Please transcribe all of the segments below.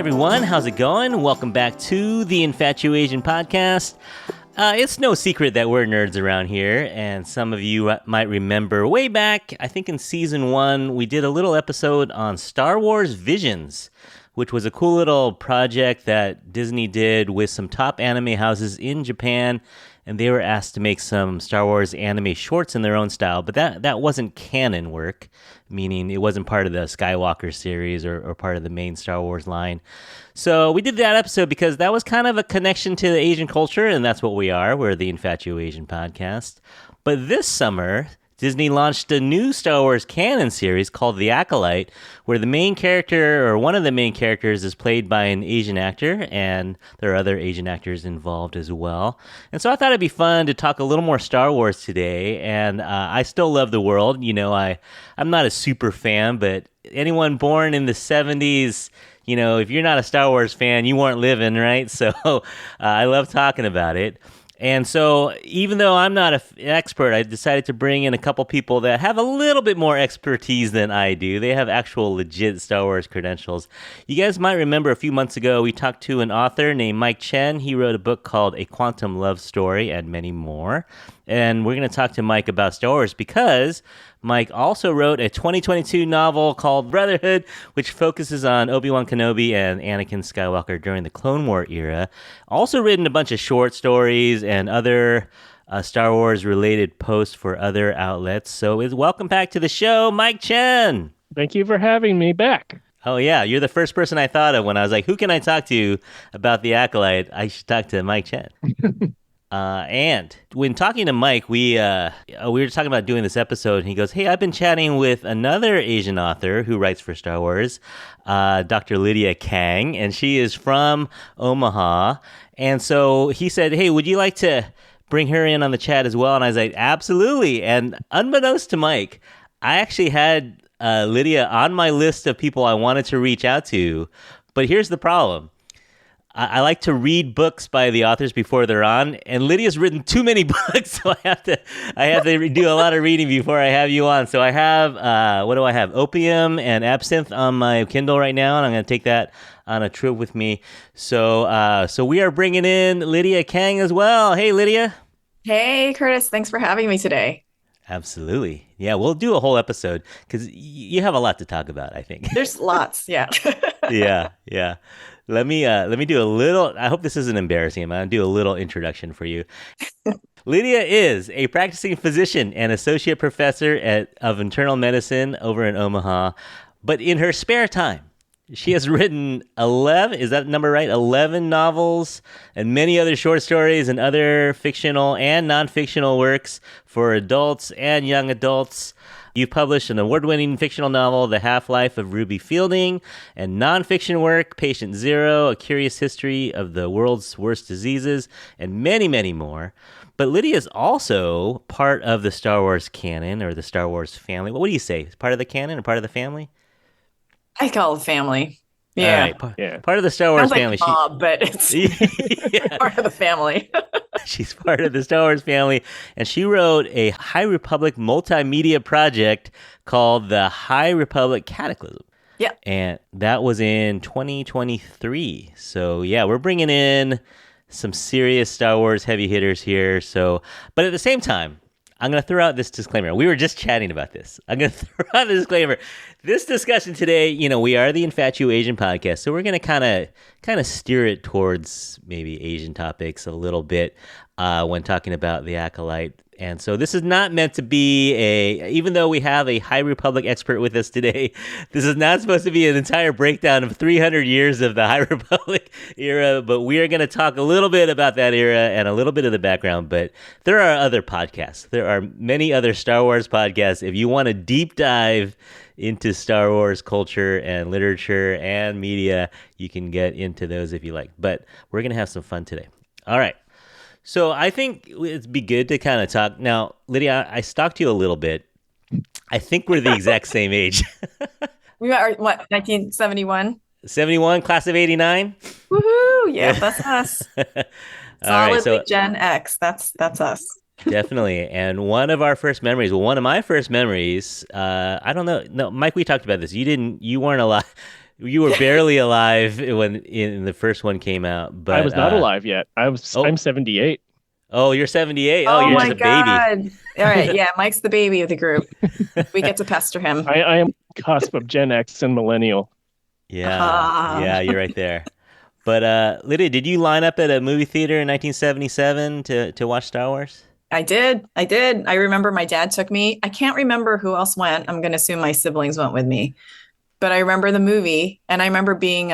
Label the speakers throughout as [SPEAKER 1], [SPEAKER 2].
[SPEAKER 1] everyone, how's it going? Welcome back to the Infatuasian podcast. It's no secret that we're nerds around here, and some of you might remember way back, I think in season 1, we did a little episode on Star Wars Visions, which was a cool little project that Disney did with some top anime houses in Japan, and they were asked to make some Star Wars anime shorts in their own style, but that wasn't canon work, meaning it wasn't part of the Skywalker series or part of the main Star Wars line. So we did that episode because that was kind of a connection to the Asian culture, and that's what we are. We're the Infatuasian podcast. But this summer, Disney launched a new Star Wars canon series called The Acolyte, where the main character, or one of the main characters, is played by an Asian actor, and there are other Asian actors involved as well. And so I thought it'd be fun to talk a little more Star Wars today, and I still love the world. You know, I'm not a super fan, but anyone born in the 70s, you know, if you're not a Star Wars fan, you weren't living, right? So I love talking about it. And so even though I'm not an expert, I decided to bring in a couple people that have a little bit more expertise than I do. They have actual legit Star Wars credentials. You guys might remember a few months ago, we talked to an author named Mike Chen. He wrote a book called A Quantum Love Story and many more. And we're going to talk to Mike about Star Wars because Mike also wrote a 2022 novel called Brotherhood, which focuses on Obi-Wan Kenobi and Anakin Skywalker during the Clone War era. Also written a bunch of short stories and other Star Wars-related posts for other outlets. So welcome back to the show, Mike Chen.
[SPEAKER 2] Thank you for having me back.
[SPEAKER 1] Oh, yeah. You're the first person I thought of when I was like, who can I talk to about The Acolyte? I should talk to Mike Chen. And when talking to Mike, we were talking about doing this episode, and he goes, hey, I've been chatting with another Asian author who writes for Star Wars, Dr. Lydia Kang, and she is from Omaha. And so he said, hey, would you like to bring her in on the chat as well? And I was like, absolutely. And unbeknownst to Mike, I actually had Lydia on my list of people I wanted to reach out to. But here's the problem. I like to read books by the authors before they're on, and Lydia's written too many books, so I have to do a lot of reading before I have you on. So I have, what do I have? Opium and Absinthe on my Kindle right now, and I'm going to take that on a trip with me. So we are bringing in Lydia Kang as well. Hey, Lydia.
[SPEAKER 3] Hey, Curtis. Thanks for having me today.
[SPEAKER 1] Absolutely. Yeah, we'll do a whole episode because you have a lot to talk about, I think.
[SPEAKER 3] There's lots, yeah.
[SPEAKER 1] Yeah. Let me do a little, I hope this isn't embarrassing, I'm going to do a little introduction for you. Lydia is a practicing physician and associate professor of internal medicine over in Omaha. But in her spare time, she has written 11, is that number right? 11 novels and many other short stories and other fictional and non-fictional works for adults and young adults. You've published an award-winning fictional novel, The Half-Life of Ruby Fielding, and non-fiction work, Patient Zero, A Curious History of the World's Worst Diseases, and many, many more. But Lydia is also part of the Star Wars canon, or the Star Wars family. What do you say? Part of the canon or part of the family?
[SPEAKER 3] I call it family. Yeah.
[SPEAKER 1] All right. Part of the Star Wars
[SPEAKER 3] Sounds
[SPEAKER 1] family.
[SPEAKER 3] Like mob, but it's part of the family.
[SPEAKER 1] She's part of the Star Wars family, and she wrote a High Republic multimedia project called the High Republic Cataclysm.
[SPEAKER 3] Yeah.
[SPEAKER 1] And that was in 2023. So, yeah, we're bringing in some serious Star Wars heavy hitters here. So, but at the same time, I'm going to throw out this disclaimer. We were just chatting about this. I'm going to throw out the disclaimer. This discussion today, you know, we are the Infatuasian podcast, so we're going to kind of steer it towards maybe Asian topics a little bit when talking about The Acolyte. And so this is not meant to be even though we have a High Republic expert with us today, this is not supposed to be an entire breakdown of 300 years of the High Republic era, but we are going to talk a little bit about that era and a little bit of the background. But there are other podcasts. There are many other Star Wars podcasts. If you want to deep dive into Star Wars culture and literature and media, you can get into those if you like. But we're going to have some fun today. All right. So I think it'd be good to kind of talk. Now, Lydia, I stalked you a little bit. I think we're the exact same age.
[SPEAKER 3] We are, 1971?
[SPEAKER 1] 71, class of 89?
[SPEAKER 3] Woohoo! Yeah, that's us. Solidly
[SPEAKER 1] right,
[SPEAKER 3] Gen X. That's us.
[SPEAKER 1] Definitely. And one of my first memories, I don't know. No, Mike, we talked about this. You weren't alive. You were barely alive when in the first one came out, but
[SPEAKER 2] I was not alive yet. I'm 78.
[SPEAKER 1] Oh, you're 78. Oh,
[SPEAKER 3] Oh
[SPEAKER 1] you're
[SPEAKER 3] my
[SPEAKER 1] just a baby.
[SPEAKER 3] God. All right. Yeah. Mike's the baby of the group. We get to pester him.
[SPEAKER 2] I am cusp of Gen X and millennial.
[SPEAKER 1] Yeah, you're right there. But Lydia, did you line up at a movie theater in 1977 to watch Star Wars?
[SPEAKER 3] I did. I remember my dad took me. I can't remember who else went. I'm going to assume my siblings went with me. But I remember the movie, and I remember being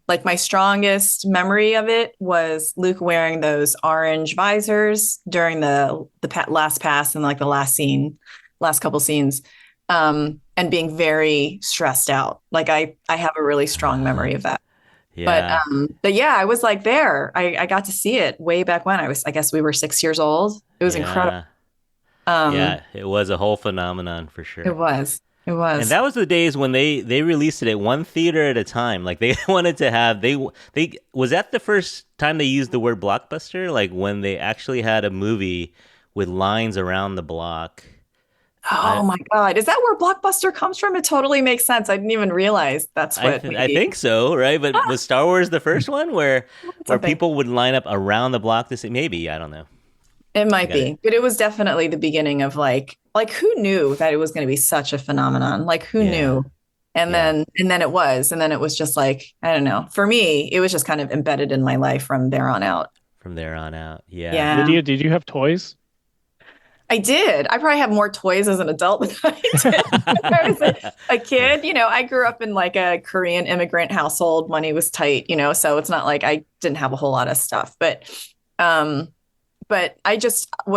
[SPEAKER 3] like my strongest memory of it was Luke wearing those orange visors during the last pass and like the last couple scenes, and being very stressed out. Like I have a really strong memory of that.
[SPEAKER 1] Yeah.
[SPEAKER 3] But yeah, I was like there. I got to see it way back when I guess we were 6 years old. It was incredible.
[SPEAKER 1] Yeah, it was a whole phenomenon for sure.
[SPEAKER 3] It was.
[SPEAKER 1] And that was the days when they released it at one theater at a time. Like they wanted to have they was that the first time they used the word blockbuster? Like when they actually had a movie with lines around the block.
[SPEAKER 3] Oh my God. Is that where Blockbuster comes from? It totally makes sense. I didn't even realize that's what
[SPEAKER 1] I think so, right? But was Star Wars the first one where people would line up around the block to see? Maybe, I don't know.
[SPEAKER 3] It might be, but it was definitely the beginning of like who knew that it was going to be such a phenomenon? Like who knew? And then it was just like, I don't know. For me, it was just kind of embedded in my life from there on out.
[SPEAKER 1] Yeah.
[SPEAKER 2] Lydia, did you have toys?
[SPEAKER 3] I did. I probably have more toys as an adult than I did when I was a kid. You know, I grew up in like a Korean immigrant household. Money was tight, you know, so it's not like I didn't have a whole lot of stuff. But what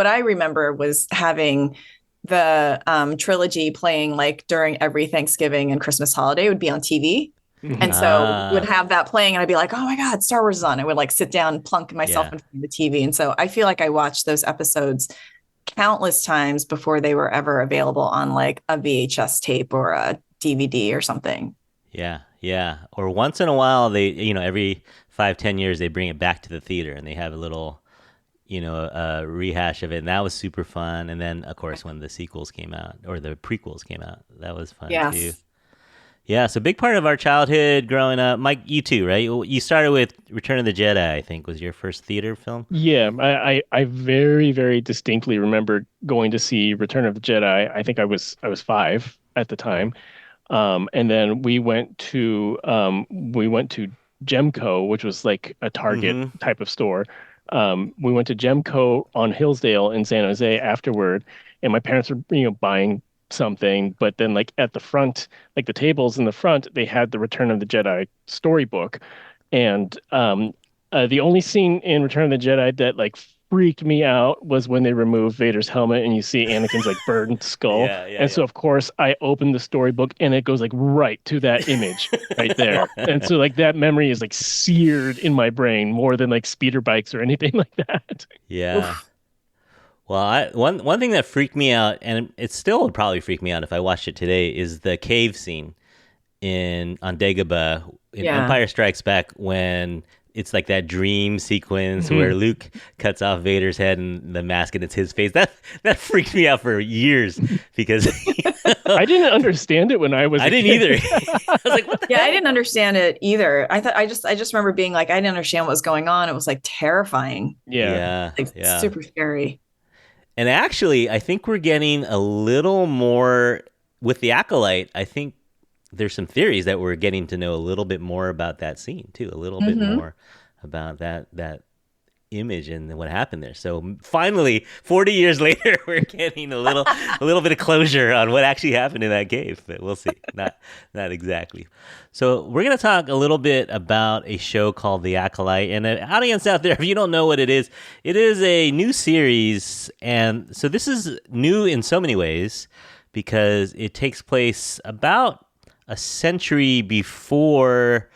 [SPEAKER 3] I remember was having the trilogy playing like during every Thanksgiving and Christmas holiday. It would be on TV. And so would have that playing and I'd be like, oh my God, Star Wars is on. I would like sit down, plunk myself in front of the TV. And so I feel like I watched those episodes countless times before they were ever available on like a VHS tape or a DVD or something.
[SPEAKER 1] Yeah. Or once in a while, they, every 5-10 years, they bring it back to the theater and they have a little, rehash of it. And that was super fun. And then, of course, when the sequels came out or the prequels came out, that was fun too. Yeah, so big part of our childhood growing up. Mike, you too, right? You started with Return of the Jedi, I think, was your first theater film?
[SPEAKER 2] Yeah, I very, very distinctly remember going to see Return of the Jedi. I think I was 5 at the time. And then we went to Gemco, which was like a Target type of store. We went to Gemco on Hillsdale in San Jose afterward, and my parents were, buying something, but then like at the front, like the tables in the front, they had the Return of the Jedi storybook. And the only scene in Return of the Jedi that like freaked me out was when they removed Vader's helmet and you see Anakin's like burned skull. So of course I opened the storybook and it goes like right to that image right there. And so like that memory is like seared in my brain more than like speeder bikes or anything like that.
[SPEAKER 1] Yeah. Oof. Well, one thing that freaked me out, and it still would probably freak me out if I watched it today, is the cave scene on Dagobah in Empire Strikes Back when it's like that dream sequence where Luke cuts off Vader's head and the mask and it's his face. That freaked me out for years because
[SPEAKER 2] I didn't understand it when I was.
[SPEAKER 1] I didn't either. I was like, what the heck?
[SPEAKER 3] I didn't understand it either. I just remember being like, I didn't understand what was going on. It was like terrifying. Super scary.
[SPEAKER 1] And actually, I think we're getting a little more with the Acolyte. I think there's some theories that we're getting to know a little bit more about that scene too, a little bit more about that image and what happened there. So finally, 40 years later, we're getting a little bit of closure on what actually happened in that cave. But we'll see. Not exactly. So we're going to talk a little bit about a show called The Acolyte. And the audience out there, if you don't know what it is a new series. And so this is new in so many ways because it takes place about a century before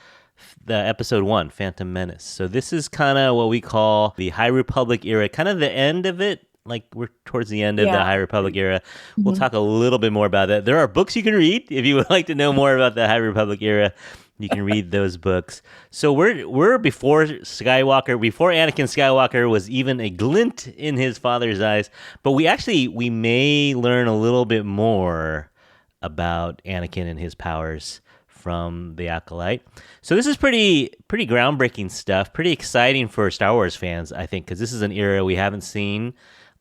[SPEAKER 1] the episode 1, Phantom Menace. So this is kind of what we call the High Republic era, kind of the end of it. Like we're towards the end of the High Republic era. We'll talk a little bit more about that. There are books you can read if you would like to know more about the High Republic era. You can read those books. So we're before Skywalker, before Anakin Skywalker was even a glint in his father's eyes. But we may learn a little bit more about Anakin and his powers from the Acolyte. So this is pretty groundbreaking stuff, pretty exciting for Star Wars fans, I think, because this is an era we haven't seen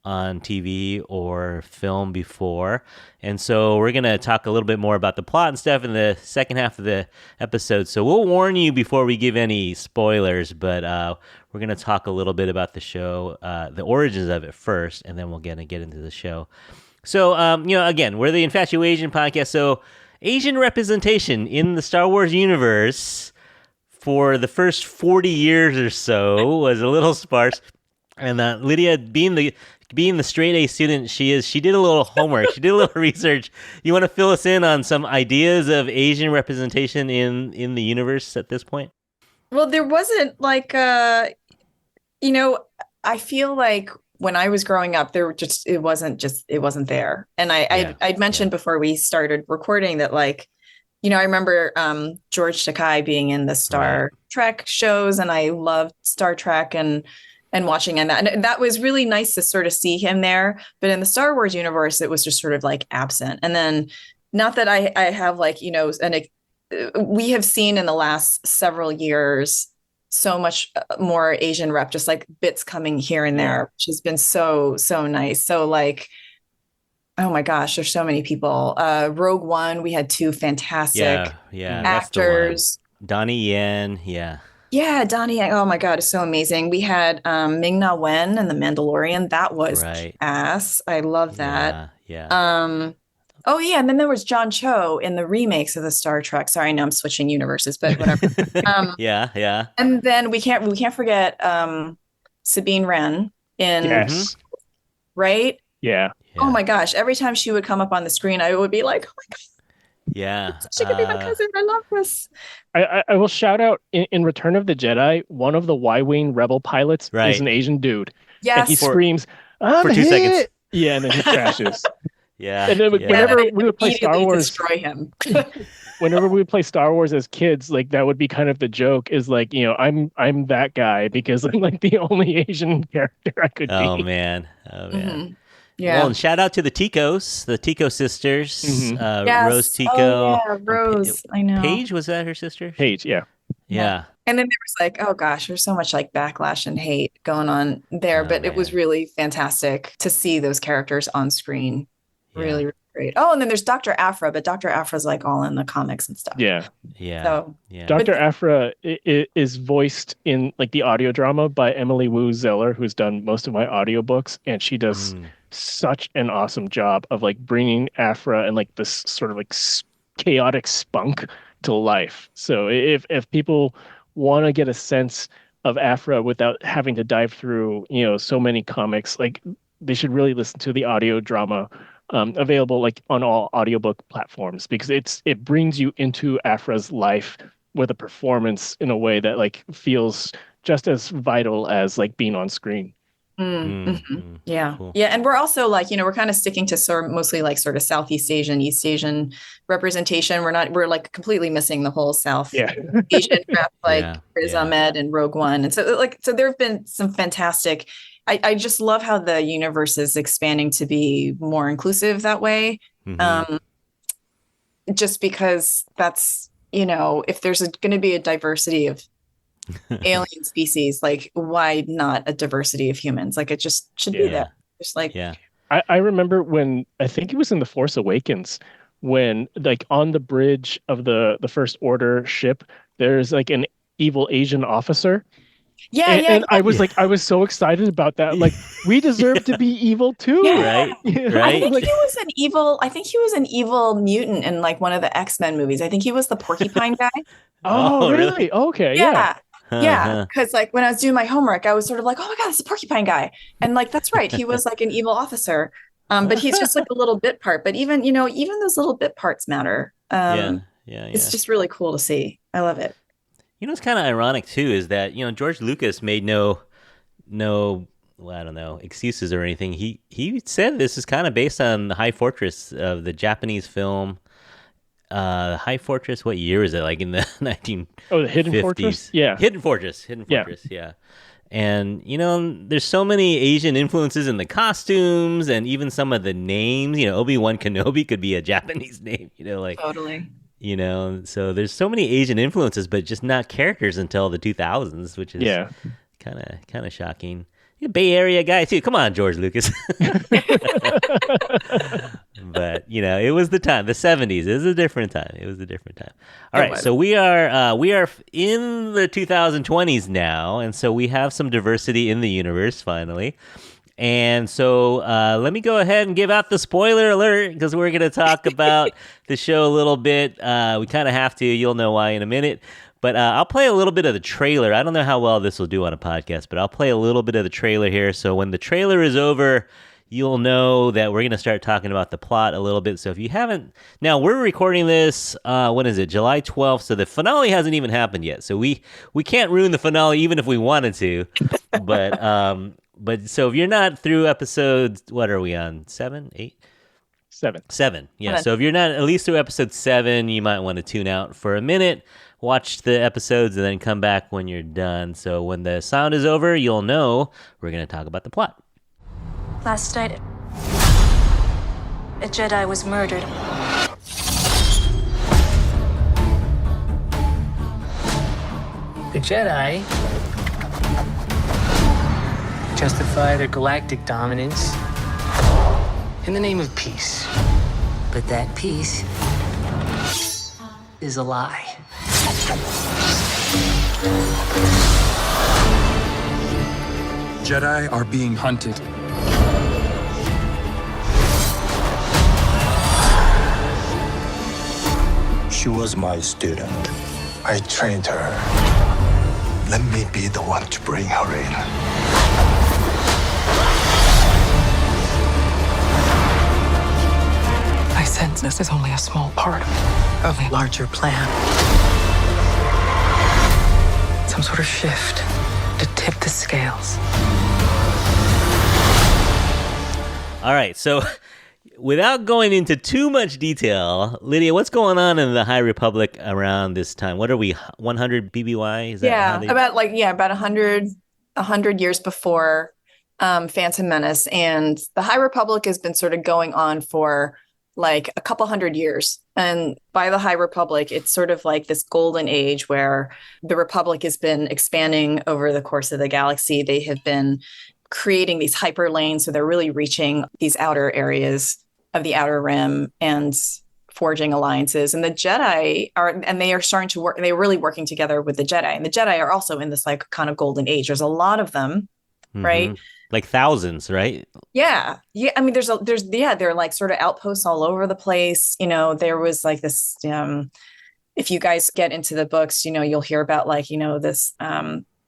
[SPEAKER 1] on TV or film before. And so we're going to talk a little bit more about the plot and stuff in the second half of the episode. So we'll warn you before we give any spoilers, but we're going to talk a little bit about the show, the origins of it first, and then we're going to get into the show. So, again, we're the Infatuasian podcast. So Asian representation in the Star Wars universe for the first 40 years or so was a little sparse. And Lydia, being the straight A student she did a little homework. She did a little research. You want to fill us in on some ideas of Asian representation in the universe at this point?
[SPEAKER 3] Well, there wasn't like, I feel like when I was growing up, it wasn't there. And I'd mentioned before we started recording that, like, I remember George Takei being in the Star Trek shows, and I loved Star Trek and watching that. And that was really nice to sort of see him there. But in the Star Wars universe, it was just sort of like absent. And then, not that I have like, we have seen in the last several years so much more Asian rep, just like bits coming here and there, which has been so nice. So like, oh my gosh, there's so many people. Rogue One, we had two fantastic actors.
[SPEAKER 1] Donnie Yen,
[SPEAKER 3] Yeah, Donnie. Oh my God, it's so amazing. We had Ming-Na Wen and The Mandalorian. That was ass. I love that.
[SPEAKER 1] Yeah.
[SPEAKER 3] Oh yeah, and then there was John Cho in the remakes of the Star Trek. Sorry, I know I'm switching universes, but whatever.
[SPEAKER 1] Yeah.
[SPEAKER 3] And then we can't forget Sabine Wren in right.
[SPEAKER 2] Yeah.
[SPEAKER 3] Oh my gosh! Every time she would come up on the screen, I would be like, "Oh my God,
[SPEAKER 1] yeah,
[SPEAKER 3] she could be my cousin. I love this."
[SPEAKER 2] I will shout out in Return of the Jedi, one of the Y-wing rebel pilots is an Asian dude.
[SPEAKER 3] Yes,
[SPEAKER 2] and he screams for
[SPEAKER 1] 2 seconds.
[SPEAKER 2] Yeah, and then he crashes.
[SPEAKER 1] Yeah,
[SPEAKER 2] and then whenever we would play Star Wars,
[SPEAKER 3] destroy him.
[SPEAKER 2] Whenever we would play Star Wars as kids, like that would be kind of the joke. Is like, I'm that guy because I'm like the only Asian character I could be.
[SPEAKER 1] Oh man.
[SPEAKER 3] Mm-hmm. Yeah.
[SPEAKER 1] Well, and shout out to the Tico sisters, Rose Tico.
[SPEAKER 3] Oh, yeah, Rose. I know.
[SPEAKER 1] Paige, was that her sister?
[SPEAKER 2] Paige, yeah.
[SPEAKER 3] And then there was like, oh gosh, there's so much like backlash and hate going on there, but it was really fantastic to see those characters on screen. Really, really great. Oh, and then there's Dr. Aphra, but Dr. Aphra's like all in the comics and stuff.
[SPEAKER 2] Yeah.
[SPEAKER 3] So,
[SPEAKER 2] Dr. Aphra is voiced in like the audio drama by Emily Wu Zeller, who's done most of my audiobooks, and she does such an awesome job of like bringing Aphra and like this sort of like chaotic spunk to life. So if people want to get a sense of Aphra without having to dive through, so many comics, like they should really listen to the audio drama available like on all audiobook platforms, because it brings you into Aphra's life with a performance in a way that like feels just as vital as like being on screen.
[SPEAKER 3] Yeah.
[SPEAKER 1] Cool.
[SPEAKER 3] Yeah. And we're also like, we're kind of sticking to sort of mostly like sort of Southeast Asian, East Asian representation. We're like completely missing the whole South Asian rep, like Riz Ahmed and Rogue One. And so there have been some fantastic, I just love how the universe is expanding to be more inclusive that way. Just because that's, if there's going to be a diversity of alien species, like why not a diversity of humans? Like it just should be there. Just like
[SPEAKER 2] I remember when, I think it was in The Force Awakens, when like on the bridge of the First Order ship, there's like an evil Asian officer. And I was like, I was so excited about that. Like, we deserve to be evil too,
[SPEAKER 1] right?
[SPEAKER 3] I think he was an evil. I think he was an evil mutant in like one of the X-Men movies. I think he was the porcupine guy.
[SPEAKER 2] Oh, really? Okay,
[SPEAKER 3] yeah. Because like when I was doing my homework, I was sort of like, oh my God, this is a porcupine guy, and like that's right, he was like an evil officer. But he's just like a little bit part. But even even those little bit parts matter. It's just really cool to see. I love it.
[SPEAKER 1] What's kind of ironic too is that George Lucas made no I don't know, excuses or anything. He said this is kind of based on the High Fortress of the Japanese film. High Fortress, what year is it? Like in the 1950s?
[SPEAKER 2] Oh, the Hidden Fortress? Yeah.
[SPEAKER 1] Hidden Fortress, yeah. And, there's so many Asian influences in the costumes and even some of the names. Obi-Wan Kenobi could be a Japanese name, like.
[SPEAKER 3] Totally.
[SPEAKER 1] You know, so there's so many Asian influences, but just not characters until the 2000s, which is kind of shocking. You're a Bay Area guy too. Come on, George Lucas. But it was the time, the 70s. It was a different time. All right, so we are in the 2020s now, and so we have some diversity in the universe finally. And so let me go ahead and give out the spoiler alert, because we're going to talk about the show a little bit. We kind of have to. You'll know why in a minute. But I'll play a little bit of the trailer. I don't know how well this will do on a podcast, but I'll play a little bit of the trailer here. So when the trailer is over, you'll know that we're going to start talking about the plot a little bit. So if you haven't... Now, we're recording this, when is it? July 12th. So the finale hasn't even happened yet. So we can't ruin the finale even if we wanted to. But so if you're not through episodes, what are we on? 7, 8? 7. Yeah. So if you're not at least through episode 7, you might want to tune out for a minute, watch the episodes, and then come back when you're done. So when the sound is over, you'll know we're going to talk about the plot.
[SPEAKER 4] Last night, a Jedi was murdered.
[SPEAKER 5] The Jedi justify their galactic dominance in the name of peace. But that peace is a lie.
[SPEAKER 6] Jedi are being hunted.
[SPEAKER 7] She was my student. I trained her. Let me be the one to bring her in.
[SPEAKER 8] I sense this is only a small part of a larger plan. Some sort of shift to tip the scales.
[SPEAKER 1] All right, so without going into too much detail, Lydia, what's going on in the High Republic around this time? What are we, 100 BBY? Is that
[SPEAKER 3] about 100 years before Phantom Menace, and the High Republic has been sort of going on for like a couple hundred years. And by the High Republic, it's sort of like this golden age where the Republic has been expanding over the course of the galaxy. They have been creating these hyper lanes, so they're really reaching these outer areas of the Outer Rim and forging alliances. And the Jedi they are starting to work, they're really working together with the Jedi. And the Jedi are also in this like kind of golden age. There's a lot of them, right?
[SPEAKER 1] Like thousands, right?
[SPEAKER 3] Yeah. I mean, there are like sort of outposts all over the place. There was like this, if you guys get into the books, you'll hear about like, this,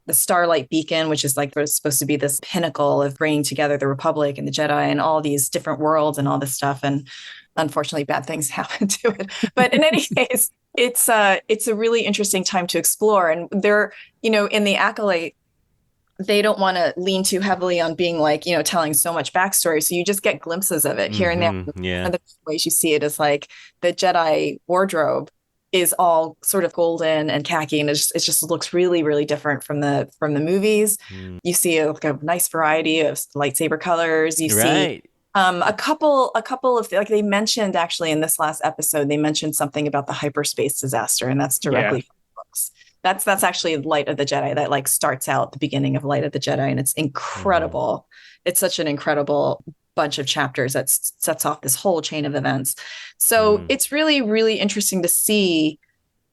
[SPEAKER 3] the Starlight Beacon, which is like supposed to be this pinnacle of bringing together the Republic and the Jedi and all these different worlds and all this stuff. And unfortunately, bad things happen to it. But in any case, it's a really interesting time to explore. And they're, in the Acolyte, they don't want to lean too heavily on being like, telling so much backstory. So you just get glimpses of it here and there.
[SPEAKER 1] Yeah.
[SPEAKER 3] And the ways you see it is like the Jedi wardrobe is all sort of golden and khaki, and it just looks really, really different from the movies. You see a nice variety of lightsaber colors. You see a couple of like they mentioned actually in this last episode, they mentioned something about the hyperspace disaster, and that's directly from the books. That's actually Light of the Jedi that like starts out the beginning of Light of the Jedi, and it's incredible. It's such an incredible bunch of chapters that sets off this whole chain of events. So it's really, really interesting to see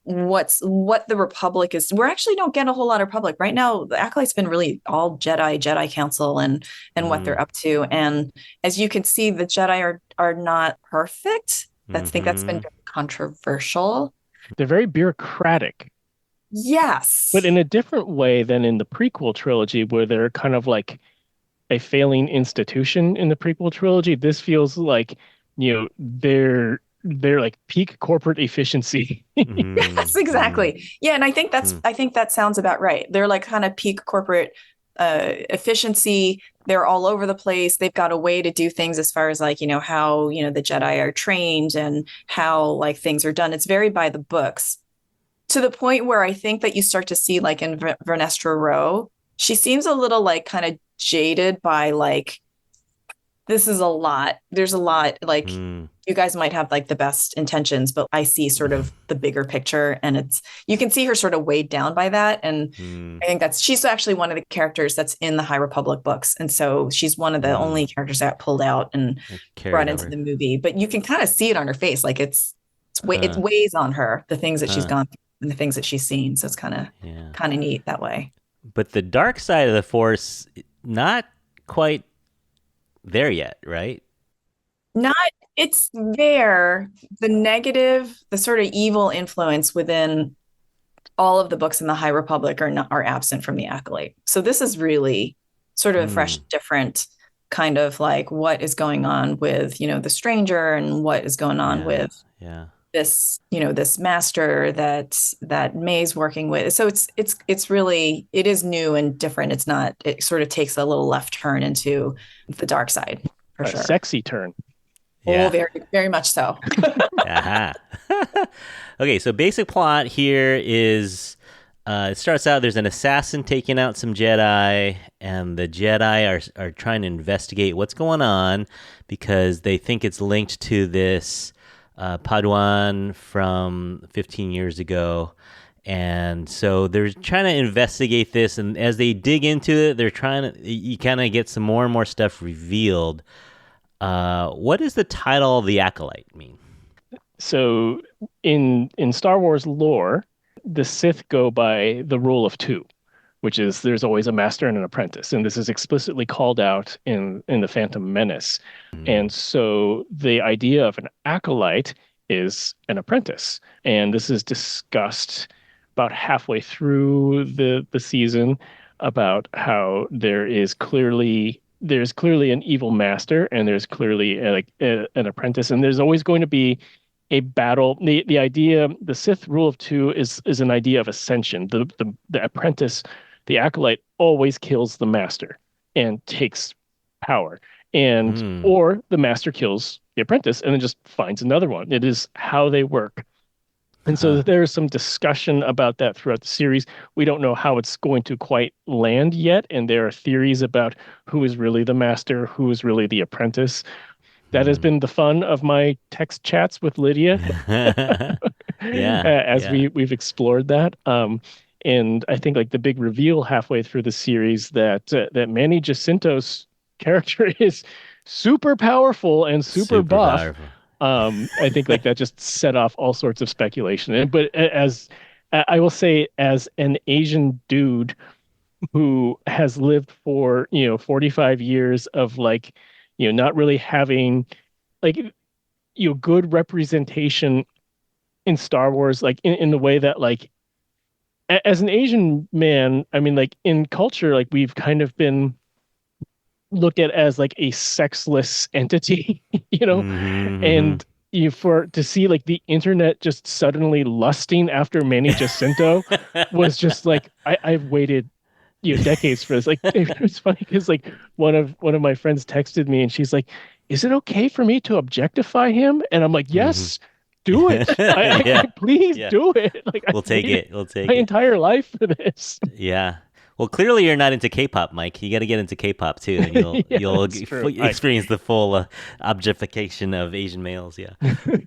[SPEAKER 3] what the Republic is. We actually don't get a whole lot of Republic right now. The Acolyte's been really all Jedi Council and what they're up to. And as you can see, the Jedi are not perfect. I think that's been very controversial.
[SPEAKER 2] They're very bureaucratic.
[SPEAKER 3] Yes.
[SPEAKER 2] But in a different way than in the prequel trilogy, where they're kind of like a failing institution in the prequel trilogy. This feels like, they're like peak corporate efficiency.
[SPEAKER 3] Yes, exactly. Yeah. And I think that sounds about right. They're like kind of peak corporate efficiency. They're all over the place. They've got a way to do things as far as like, how, the Jedi are trained and how like things are done. It's very by the books, to the point where I think that you start to see like in Vernestra Rowe, she seems a little like kind of jaded by like this is a lot. There's a lot, like
[SPEAKER 1] Mm.
[SPEAKER 3] you guys might have like the best intentions, but I see sort of the bigger picture, and you can see her sort of weighed down by that. And I think she's actually one of the characters that's in the High Republic books. And so she's one of the only characters that pulled out and brought into the movie, but you can kind of see it on her face. Like it weighs on her, the things that she's gone through and the things that she's seen. So it's kind of neat that way.
[SPEAKER 1] But the dark side of the Force, not quite there yet, right?
[SPEAKER 3] It's there. The negative, the sort of evil influence within all of the books in the High Republic are absent from the Acolyte. So this is really sort of a fresh, different kind of like what is going on with, the stranger and what is going on with this, this master that May's working with. So it's really, it is new and different. It's not, it sort of takes a little left turn into the dark side for sure.
[SPEAKER 2] Sexy turn.
[SPEAKER 1] Yeah.
[SPEAKER 3] Oh, very, very much so.
[SPEAKER 1] Okay, so basic plot here is it starts out there's an assassin taking out some Jedi, and the Jedi are trying to investigate what's going on because they think it's linked to this Padawan from 15 years ago. And so they're trying to investigate this, and as they dig into it, you kind of get some more and more stuff revealed. What does the title of the Acolyte mean?
[SPEAKER 2] So in Star Wars lore, the Sith go by the rule of two, which is there's always a master and an apprentice. And this is explicitly called out in The Phantom Menace. And so the idea of an acolyte is an apprentice. And this is discussed about halfway through the season about how there's clearly an evil master and there's clearly an apprentice, and there's always going to be a battle. The idea, the Sith rule of two is an idea of ascension. The apprentice, the acolyte, always kills the master and takes power, and or the master kills the apprentice and then just finds another one. It is how they work. And so there is some discussion about that throughout the series. We don't know how it's going to quite land yet, and there are theories about who is really the master, who is really the apprentice. That has been the fun of my text chats with Lydia as we've explored that. And I think like the big reveal halfway through the series that Manny Jacinto's character is super powerful and super buff.
[SPEAKER 1] Powerful.
[SPEAKER 2] I think like that just set off all sorts of speculation. But as I will say, as an Asian dude who has lived for 45 years of like not really having like good representation in Star Wars, like in the way that like as an Asian man, I mean, like in culture, like we've kind of been looked at as like a sexless entity, and to see like the internet just suddenly lusting after Manny Jacinto was just like I've waited decades for this. Like it's funny because like one of my friends texted me and she's like, "Is it okay for me to objectify him?" And I'm like, "Yes, do it. Please do it. Like
[SPEAKER 1] We'll take it.
[SPEAKER 2] My entire life for this."
[SPEAKER 1] Yeah. Well, clearly you're not into K-pop, Mike. You got to get into K-pop too, and you'll experience the full objectification of Asian males. Yeah,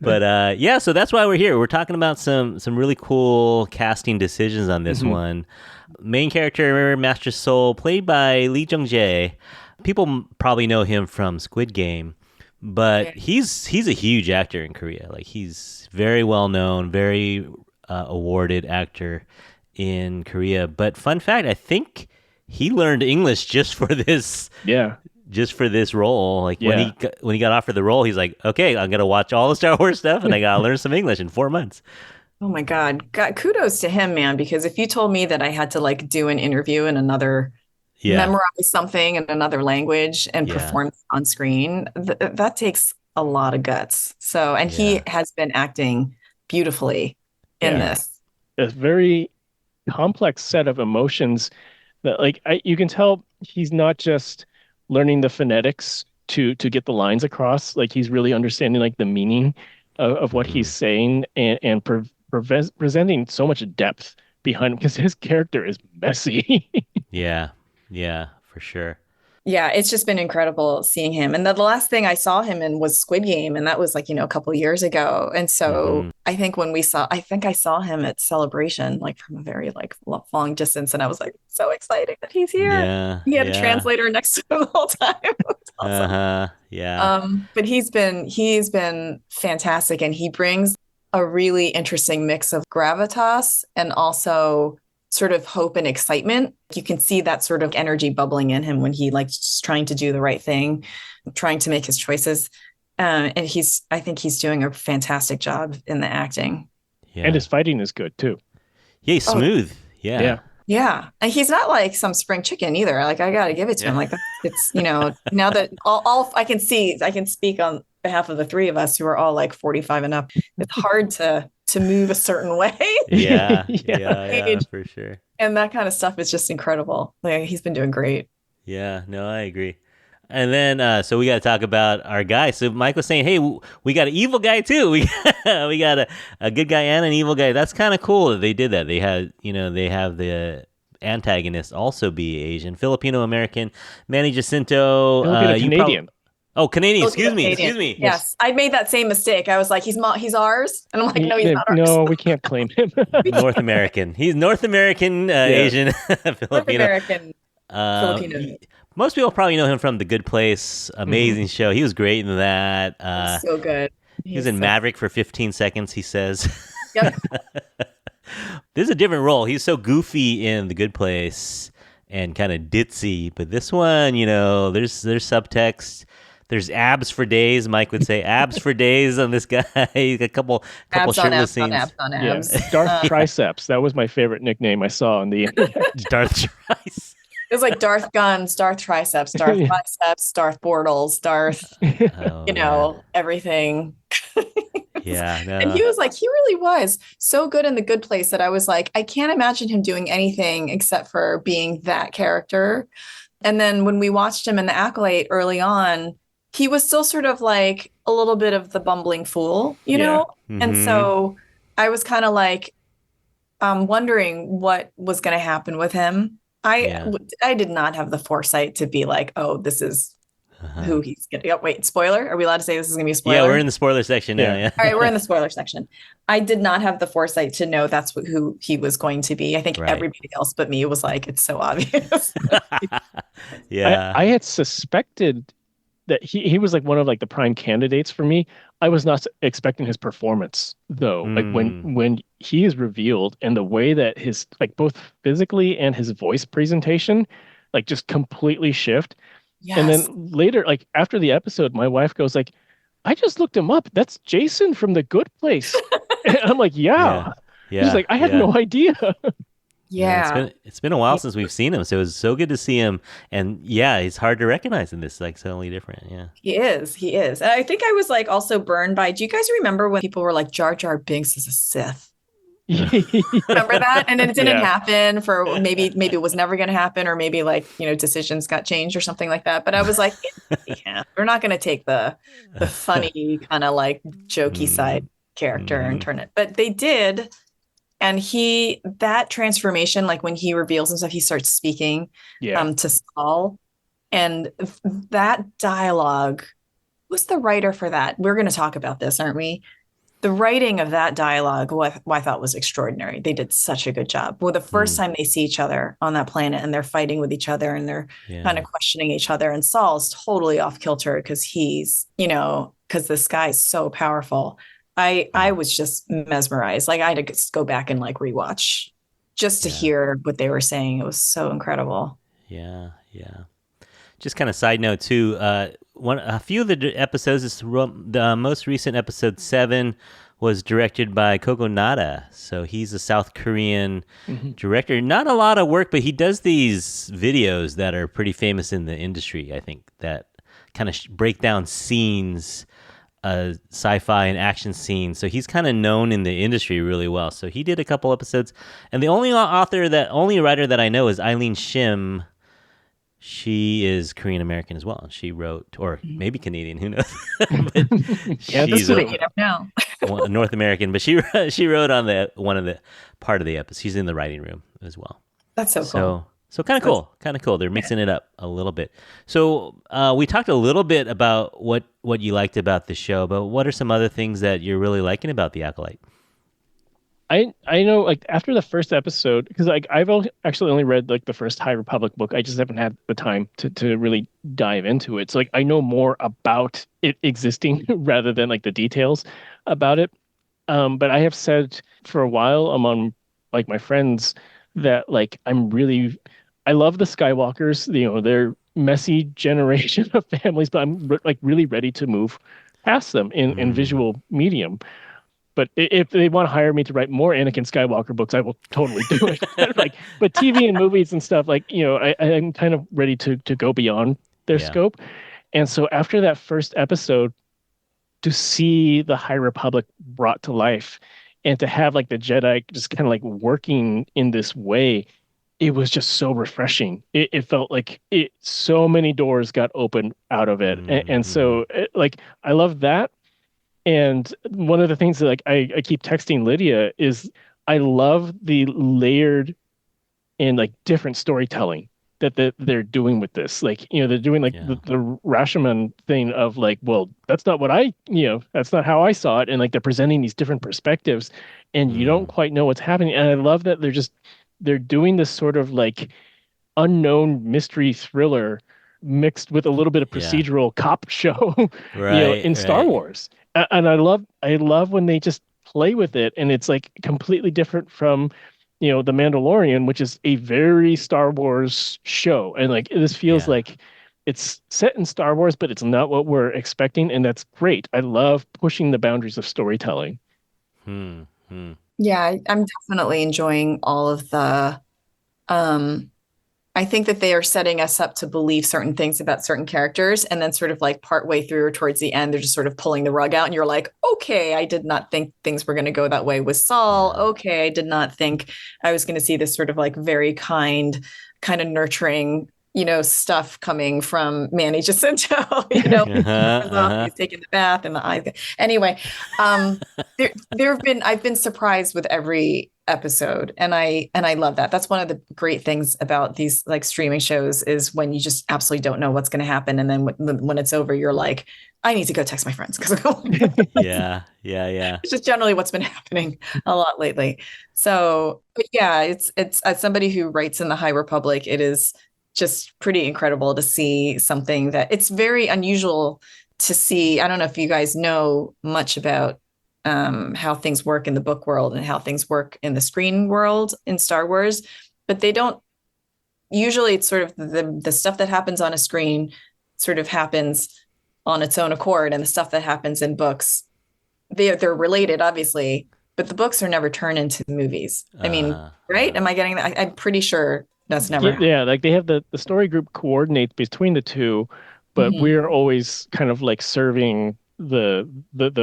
[SPEAKER 1] but so that's why we're here. We're talking about some really cool casting decisions on this one. Main character, Master Soul, played by Lee Jung-jae. People probably know him from Squid Game, but he's a huge actor in Korea. Like he's very well known, very awarded actor in Korea. But fun fact, I think he learned English just for this. Yeah. Just for this role. Like when he got offered the role, he's like, okay, I'm gonna watch all the Star Wars stuff and I gotta learn some English in 4 months.
[SPEAKER 3] Oh my God. Kudos to him, man, because if you told me that I had to like do an interview in another memorize something in another language and perform on screen, that takes a lot of guts. So, and he has been acting beautifully in this.
[SPEAKER 2] A very complex set of emotions that like you can tell he's not just learning the phonetics to get the lines across. Like he's really understanding like the meaning of what he's saying and presenting so much depth behind him because his character is messy.
[SPEAKER 1] Yeah, for sure.
[SPEAKER 3] Yeah, it's just been incredible seeing him. And the last thing I saw him in was Squid Game, and that was like, a couple of years ago. And so I think I saw him at Celebration, like from a very like long distance, and I was like so excited that he's here.
[SPEAKER 1] Yeah.
[SPEAKER 3] He had a translator next to him the whole time. It was awesome.
[SPEAKER 1] Yeah.
[SPEAKER 3] But he's been fantastic, and he brings a really interesting mix of gravitas and also sort of hope and excitement. You can see that sort of energy bubbling in him when he like just trying to do the right thing, trying to make his choices. And I think he's doing a fantastic job in the acting.
[SPEAKER 2] Yeah. And his fighting is good too.
[SPEAKER 1] Yeah, he's smooth. Yeah.
[SPEAKER 3] Yeah. And he's not like some spring chicken either. Like I got to give it to him. Like it's, now that all I can speak on behalf of the three of us who are all like 45 and up. It's hard to move a certain way.
[SPEAKER 1] Yeah, for sure.
[SPEAKER 3] And that kind of stuff is just incredible. Like he's been doing great.
[SPEAKER 1] Yeah, no, I agree. And then, so we got to talk about our guy. So Mike was saying, hey, we got an evil guy too. We got a good guy and an evil guy. That's kind of cool that they did that. They had, they have the antagonist also be Asian, Filipino American, Manny Jacinto.
[SPEAKER 2] Canadian.
[SPEAKER 1] Canadian. Excuse me.
[SPEAKER 3] Yes, I made that same mistake. I was like, he's ours, and I'm like, no, he's not ours.
[SPEAKER 2] No, we can't claim him.
[SPEAKER 1] North American. He's North American, Asian, Filipino.
[SPEAKER 3] North American, Filipino.
[SPEAKER 1] Most people probably know him from The Good Place. Amazing show. He was great in that.
[SPEAKER 3] So good.
[SPEAKER 1] He was in Maverick for 15 seconds, he says.
[SPEAKER 3] Yep.
[SPEAKER 1] This is a different role. He's so goofy in The Good Place and kind of ditzy. But this one, there's subtext. There's abs for days, Mike would say. Abs for days on this guy. A couple shirtless scenes.
[SPEAKER 3] Abs on abs.
[SPEAKER 2] Yeah. Darth Triceps. That was my favorite nickname I saw on the
[SPEAKER 1] Darth Triceps.
[SPEAKER 3] It was like Darth Guns, Darth Triceps, Darth Biceps, Darth Bortles, Darth, everything.
[SPEAKER 1] Yeah. No.
[SPEAKER 3] And he really was so good in The Good Place that I was like, I can't imagine him doing anything except for being that character. And then when we watched him in The Acolyte early on, he was still sort of like a little bit of the bumbling fool, know? Mm-hmm. And so I was kind of like wondering what was going to happen with him. I did not have the foresight to be like, oh, this is who he's going to... Oh, wait, spoiler? Are we allowed to say this is going to be a spoiler?
[SPEAKER 1] Yeah, we're in the spoiler section now. Yeah.
[SPEAKER 3] All right, we're in the spoiler section. I did not have the foresight to know that's who he was going to be. I think everybody else but me was like, it's so obvious.
[SPEAKER 2] Yeah. I had suspected that he was like one of like the prime candidates for me. I was not expecting his performance though. Like when he is revealed and the way that his like both physically and his voice presentation like just completely shift. Yes. And then later, like after the episode, my wife goes like, I just looked him up. That's Jason from The Good Place. And I'm like, yeah. She's like, I had no idea.
[SPEAKER 3] Yeah.
[SPEAKER 1] It's been a while since we've seen him, so it was so good to see him. And he's hard to recognize in this, like totally different. Yeah.
[SPEAKER 3] He is. And I think I was like also burned by, do you guys remember when people were like Jar Jar Binks is a Sith? Remember that? And then it didn't happen for maybe it was never going to happen, or maybe like, decisions got changed or something like that. But I was like, we're not going to take the funny kind of like jokey side character and turn it. But they did. And that transformation, like when he reveals himself, he starts speaking to Saul, and that dialogue, who's the writer for that? We're going to talk about this, aren't we? The writing of that dialogue, what I thought was extraordinary. They did such a good job. Well, the first time they see each other on that planet and they're fighting with each other and they're kind of questioning each other, and Saul's totally off kilter because he's, because this guy's so powerful. I was just mesmerized. Like I had to go back and like rewatch just to hear what they were saying. It was so incredible.
[SPEAKER 1] Yeah. Just kind of side note too. A few of the episodes, the most recent episode 7 was directed by Koko Nada. So he's a South Korean director. Not a lot of work, but he does these videos that are pretty famous in the industry, I think, that kind of break down scenes, sci-fi and action scenes. So he's kind of known in the industry really well. So he did a couple episodes. And the only writer that I know is Eileen Shim. She is Korean American as well. She wrote, or maybe Canadian, who knows? But she's North American, but she wrote on part of the episode. She's in the writing room as well.
[SPEAKER 3] That's so cool.
[SPEAKER 1] So kind of cool. Kind of cool. They're mixing it up a little bit. So we talked a little bit about what you liked about the show, but what are some other things that you're really liking about The Acolyte?
[SPEAKER 2] I know, like, after the first episode, because like actually only read like the first High Republic book. I just haven't had the time to really dive into it. So like I know more about it existing rather than like the details about it. But I have said for a while among like my friends that like I love the Skywalkers. You know, they're messy generation of families, but I'm like really ready to move past them in visual medium. But if they want to hire me to write more Anakin Skywalker books, I will totally do it. Like, but TV and movies and stuff, like, you know, I'm kind of ready to go beyond their scope. And so after that first episode, to see the High Republic brought to life and to have like the Jedi just kind of like working in this way, it was just so refreshing. It felt like so many doors got opened out of it. And so like, I love that. And one of the things that like I keep texting Lydia is I love the layered and like different storytelling that they're doing with this. Like, you know, they're doing like the Rashomon thing of like, well, that's not what that's not how I saw it. And like they're presenting these different perspectives and you don't quite know what's happening. And I love that they're doing this sort of like unknown mystery thriller mixed with a little bit of procedural cop show, in Star Wars. And I love when they just play with it, and it's like completely different from, The Mandalorian, which is a very Star Wars show. And like, this feels like it's set in Star Wars, but it's not what we're expecting. And that's great. I love pushing the boundaries of storytelling.
[SPEAKER 3] Yeah, I'm definitely enjoying all of the, I think that they are setting us up to believe certain things about certain characters. And then sort of like partway through or towards the end, they're just sort of pulling the rug out and you're like, okay, I did not think things were going to go that way with Saul. Okay. I did not think I was going to see this sort of like very kind of nurturing, stuff coming from Manny Jacinto, he's taking the bath and the eyes. Anyway, I've been surprised with every episode, and I love that. That's one of the great things about these like streaming shows is when you just absolutely don't know what's going to happen, and then when it's over, you're like, I need to go text my friends because
[SPEAKER 1] yeah.
[SPEAKER 3] It's just generally what's been happening a lot lately. So, but yeah, it's as somebody who writes in the High Republic, it is just pretty incredible to see something that it's very unusual to see. I don't know if you guys know much about how things work in the book world and how things work in the screen world in Star Wars, but they don't usually. It's sort of the stuff that happens on a screen sort of happens on its own accord, and the stuff that happens in books, they're related, obviously, but the books are never turned into movies. I mean, right? Am I getting that? I'm pretty sure that's never happened.
[SPEAKER 2] Yeah, like they have the story group coordinates between the two, but we're always kind of like serving the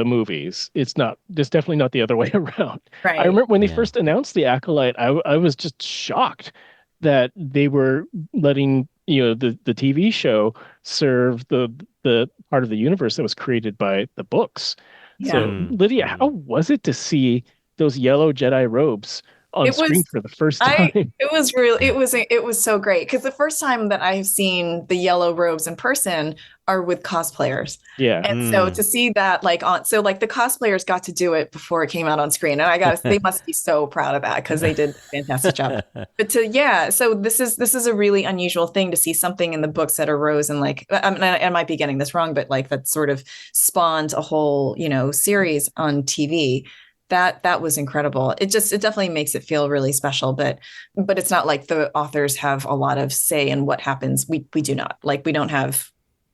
[SPEAKER 2] movies. It's definitely not the other way around.
[SPEAKER 3] Right.
[SPEAKER 2] I remember when they first announced the Acolyte, I was just shocked that they were letting the TV show serve the part of the universe that was created by the books.
[SPEAKER 3] Yeah.
[SPEAKER 2] So Lydia, how was it to see those yellow Jedi robes on screen for the first time?
[SPEAKER 3] It was so great, because the first time that I've seen the yellow robes in person are with cosplayers.
[SPEAKER 2] Yeah.
[SPEAKER 3] And so to see that the cosplayers got to do it before it came out on screen. And they must be so proud of that, because they did a fantastic job. But so this is a really unusual thing to see something in the books that arose and I might be getting this wrong, but like that sort of spawned a whole, series on TV. That was incredible. It definitely makes it feel really special, but it's not like the authors have a lot of say in what happens. We do not, like,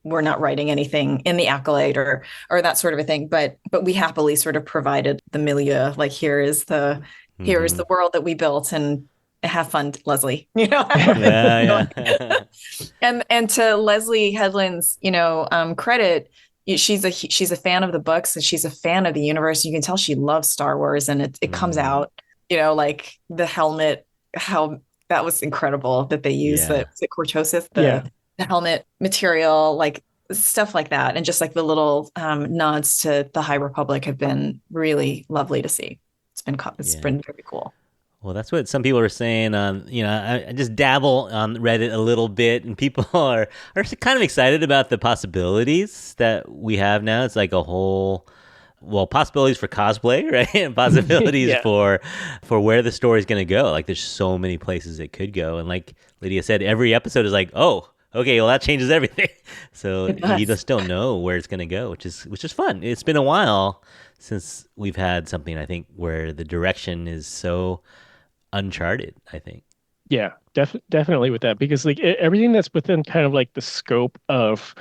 [SPEAKER 3] we're not writing anything in the Acolyte or that sort of a thing, but we happily sort of provided the milieu. Like, here is the world that we built, and have fun, Leslie,
[SPEAKER 1] Yeah.
[SPEAKER 3] and to Leslie Headland's, credit, she's a fan of the books, and she's a fan of the universe. You can tell she loves Star Wars, and it comes out, like the helmet, how that was incredible that they used the cortosis, the helmet material, like stuff like that. And just like the little nods to the High Republic have been really lovely to see. It's been very cool.
[SPEAKER 1] Well, that's what some people are saying on, I just dabble on Reddit a little bit, and people are kind of excited about the possibilities that we have now. It's like a whole, possibilities for cosplay, right? And possibilities
[SPEAKER 2] Yeah.
[SPEAKER 1] for where the story's going to go. Like, there's so many places it could go. And like Lydia said, every episode is like, oh, okay, well, that changes everything. So you just don't know where it's going to go, which is fun. It's been a while since we've had something, I think, where the direction is so uncharted, I think.
[SPEAKER 2] Yeah, definitely with that, because like everything that's within kind of like the scope of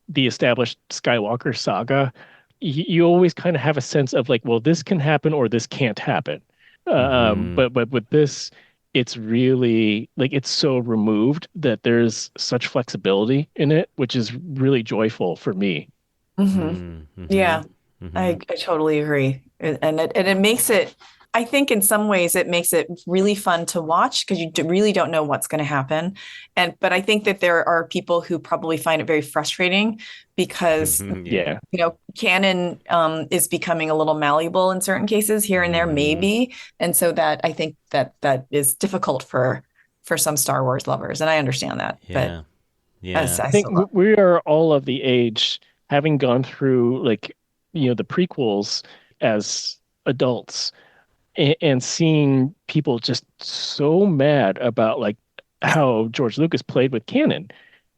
[SPEAKER 2] the established Skywalker saga, you always kind of have a sense of like, well, this can happen or this can't happen. But with this, it's really like it's so removed that there's such flexibility in it, which is really joyful for me.
[SPEAKER 3] Yeah, I totally agree. And it makes it, I think in some ways it makes it really fun to watch because you really don't know what's going to happen. But I think that there are people who probably find it very frustrating because, canon is becoming a little malleable in certain cases here and there, maybe. And so that I think that is difficult for some Star Wars lovers. And I understand that.
[SPEAKER 1] Yeah.
[SPEAKER 2] But I think we are all of the age, having gone through like, the prequels as adults, and seeing people just so mad about like how George Lucas played with canon.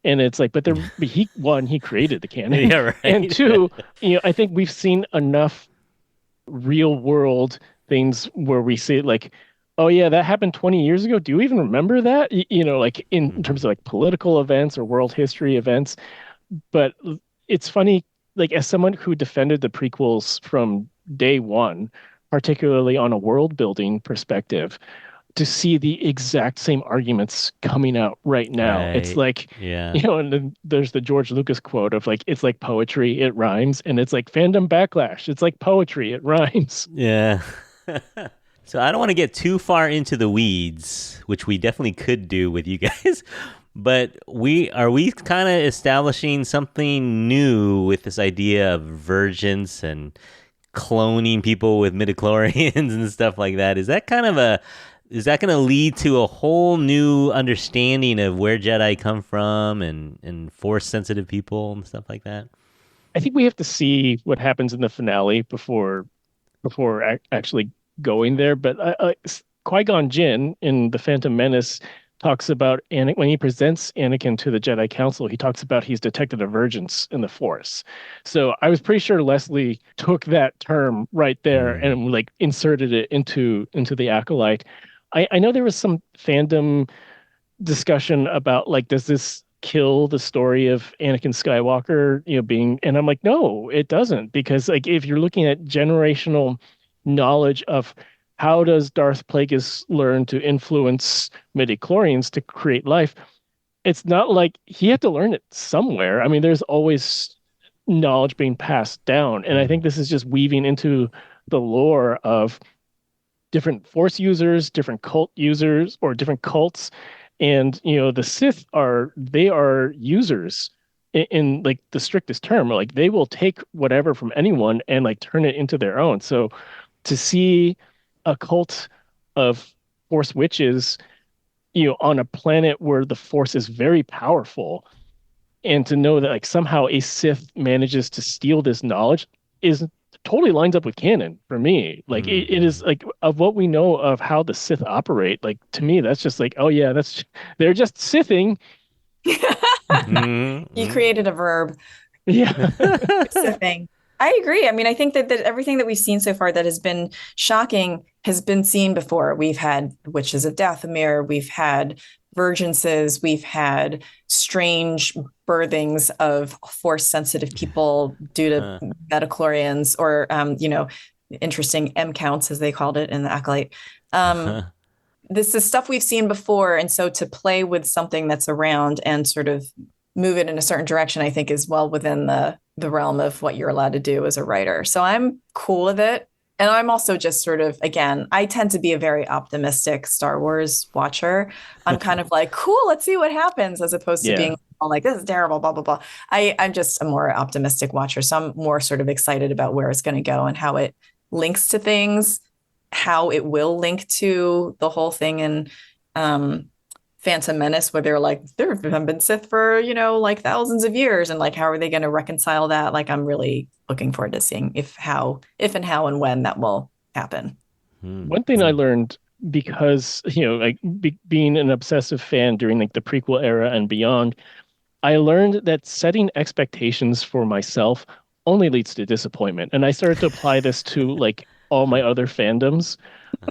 [SPEAKER 2] And it's like, but he created the canon.
[SPEAKER 1] Yeah, right.
[SPEAKER 2] And two, I think we've seen enough real world things where we see like, oh yeah, that happened 20 years ago. Do you even remember that? Like in terms of like political events or world history events. But it's funny, like as someone who defended the prequels from day one, particularly on a world building perspective, to see the exact same arguments coming out right now. Right. It's like, and then there's the George Lucas quote of like, it's like poetry, it rhymes. And it's like fandom backlash. It's like poetry, it rhymes.
[SPEAKER 1] Yeah. So I don't want to get too far into the weeds, which we definitely could do with you guys. But we kind of establishing something new with this idea of virgins and cloning people with midichlorians and stuff like that. Is that going to lead to a whole new understanding of where Jedi come from and force sensitive people and stuff like that?
[SPEAKER 2] I think we have to see what happens in the finale before actually going there. But Qui-Gon Jinn in The Phantom Menace talks about, and when he presents Anakin to the Jedi Council, he talks about he's detected a virgins in the Force. So I was pretty sure Leslie took that term right there and like inserted it into the Acolyte. I know there was some fandom discussion about like, does this kill the story of Anakin Skywalker, being, and I'm like, no, it doesn't, because like if you're looking at generational knowledge of how does Darth Plagueis learn to influence midichlorians to create life, it's not like he had to learn it somewhere. I mean, there's always knowledge being passed down. And I think this is just weaving into the lore of different Force users, different cult users, or different cults. And, the Sith are users in like the strictest term. Like they will take whatever from anyone and like turn it into their own. So to see a cult of Force witches, on a planet where the Force is very powerful, and to know that like somehow a Sith manages to steal this knowledge is totally lines up with canon for me. Like it is like, of what we know of how the Sith operate, like to me that's just like, oh yeah, they're just Sithing.
[SPEAKER 3] You created a verb.
[SPEAKER 2] Yeah.
[SPEAKER 3] Sithing. I agree. I mean, I think that everything that we've seen so far that has been shocking has been seen before. We've had Witches of Dathomir, we've had Virginses, we've had strange birthings of Force-sensitive people due to midichlorians or, interesting M counts, as they called it in the Acolyte. This is stuff we've seen before. And so to play with something that's around and sort of move it in a certain direction, I think is well within the realm of what you're allowed to do as a writer. So I'm cool with it. And I'm also just sort of, again, I tend to be a very optimistic Star Wars watcher. I'm kind of like, cool, let's see what happens, as opposed to being like, this is terrible, blah, blah, blah. I'm just a more optimistic watcher. So I'm more sort of excited about where it's going to go and how it links to things. how it will link to the whole thing in Phantom Menace, where they're like, there have been Sith for, like thousands of years. And like, how are they going to reconcile that? Like, I'm really looking forward to seeing if and how and when that will happen.
[SPEAKER 2] One thing I learned, because, like being an obsessive fan during like the prequel era and beyond, I learned that setting expectations for myself only leads to disappointment. And I started to apply this to like all my other fandoms.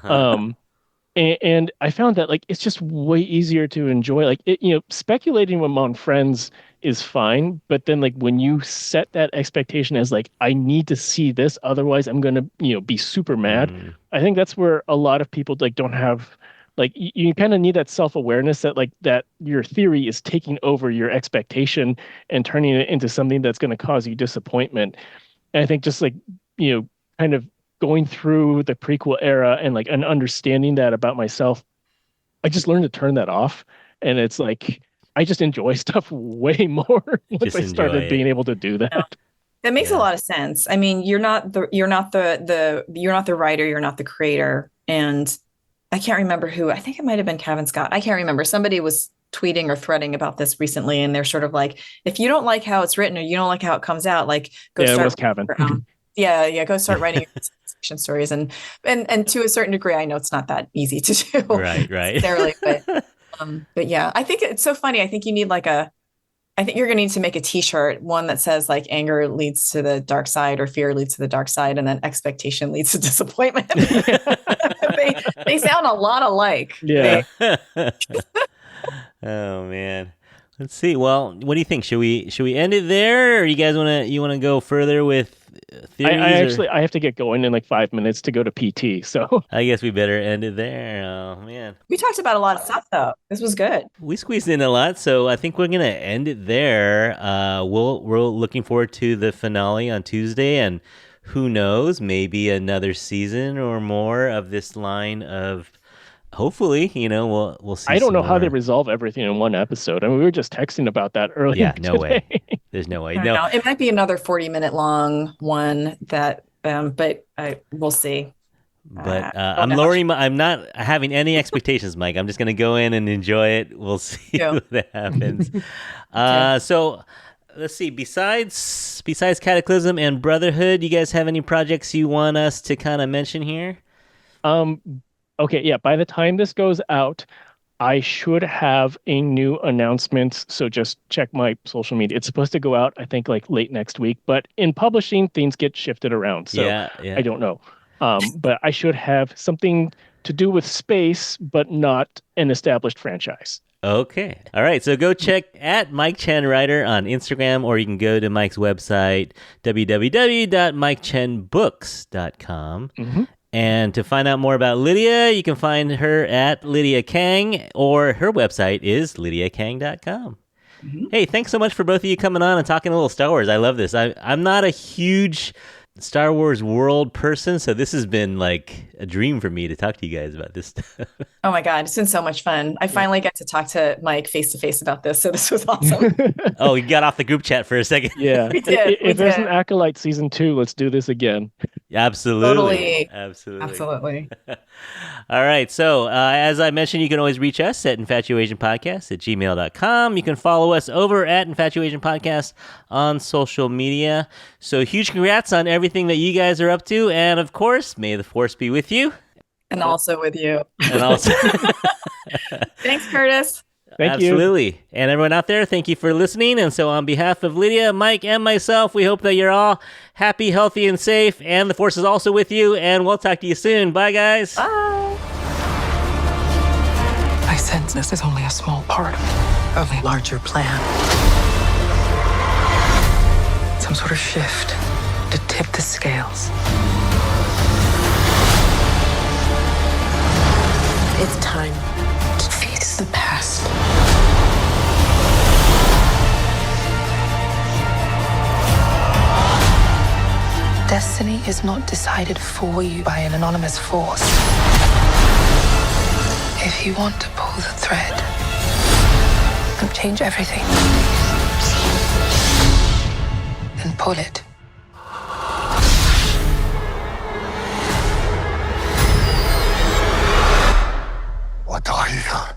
[SPEAKER 2] And I found that like it's just way easier to enjoy. Like speculating among friends is fine, but then like when you set that expectation as like I need to see this, otherwise I'm gonna be super mad. I think that's where a lot of people like don't have like you kind of need that self-awareness that like that your theory is taking over your expectation and turning it into something that's going to cause you disappointment. And I think just like kind of going through the prequel era and like an understanding that about myself, I just learned to turn that off. And it's like I just enjoy stuff way more once I started being able to do that.
[SPEAKER 3] That makes a lot of sense. I mean, you're not the writer, you're not the creator. And I can't remember who, I think it might have been Kevin Scott. I can't remember. Somebody was tweeting or threading about this recently, and they're sort of like, if you don't like how it's written or you don't like how it comes out, like go start.
[SPEAKER 2] It was Kevin.
[SPEAKER 3] Go start writing fiction stories. And to a certain degree, I know it's not that easy to do.
[SPEAKER 1] Right.
[SPEAKER 3] But yeah, I think it's so funny. I think you need I think you're going to need to make a t-shirt, one that says like anger leads to the dark side or fear leads to the dark side. And then expectation leads to disappointment. they sound a lot alike.
[SPEAKER 2] Yeah.
[SPEAKER 1] Oh man. Let's see. Well, what do you think? Should we end it there, or you guys want to go further with theories?
[SPEAKER 2] I have to get going in like 5 minutes to go to PT. So
[SPEAKER 1] I guess we better end it there. Oh man.
[SPEAKER 3] We talked about a lot of stuff though. This was good.
[SPEAKER 1] We squeezed in a lot, so I think we're gonna end it there. We're looking forward to the finale on Tuesday, and who knows, maybe another season or more of this line of. Hopefully, we'll see.
[SPEAKER 2] I don't know how they resolve everything in one episode. I mean, we were just texting about that earlier.
[SPEAKER 1] Yeah, no way. There's no way. No,
[SPEAKER 3] it might be another 40-minute long one that, but we'll see.
[SPEAKER 1] But I'm not having any expectations, Mike. I'm just going to go in and enjoy it. We'll see what happens. So let's see. Besides Cataclysm and Brotherhood, you guys have any projects you want us to kind of mention here?
[SPEAKER 2] Okay, yeah, by the time this goes out, I should have a new announcement, so just check my social media. It's supposed to go out, I think, like late next week, but in publishing, things get shifted around, so I don't know. But I should have something to do with space, but not an established franchise.
[SPEAKER 1] Okay. All right, so go check at Mike Chen Writer on Instagram, or you can go to Mike's website, www.mikechenbooks.com.
[SPEAKER 2] Mm-hmm.
[SPEAKER 1] And to find out more about Lydia, you can find her at Lydia Kang, or her website is lydiakang.com. Mm-hmm. Hey, thanks so much for both of you coming on and talking a little Star Wars. I love this. I'm not a huge Star Wars world person, so this has been like a dream for me to talk to you guys about this stuff.
[SPEAKER 3] Oh my God, it's been so much fun. I finally got to talk to Mike face to face about this, so this was awesome.
[SPEAKER 1] Oh, you got off the group chat for a second.
[SPEAKER 2] Yeah,
[SPEAKER 3] we did.
[SPEAKER 2] If there's an Acolyte season 2, let's do this again.
[SPEAKER 1] Absolutely.
[SPEAKER 3] Absolutely.
[SPEAKER 1] All right. So as I mentioned, you can always reach us at infatuasianpodcast@gmail.com. You can follow us over at Infatuasian Podcast on social media. So huge congrats on everything that you guys are up to. And of course, may the force be with you.
[SPEAKER 3] And also with you.
[SPEAKER 1] And also.
[SPEAKER 3] Thanks, Curtis.
[SPEAKER 2] Thank you.
[SPEAKER 1] Absolutely. And everyone out there, thank you for listening. And so on behalf of Lydia, Mike, and myself, we hope that you're all happy, healthy, and safe. And the force is also with you. And we'll talk to you soon. Bye, guys.
[SPEAKER 3] Bye.
[SPEAKER 8] I sense this is only a small part of a larger plan. Some sort of shift to tip the scales.
[SPEAKER 6] It's time to face the past.
[SPEAKER 8] Destiny is not decided for you by an anonymous force. If you want to pull the thread and change everything, then pull it.
[SPEAKER 7] Lydia.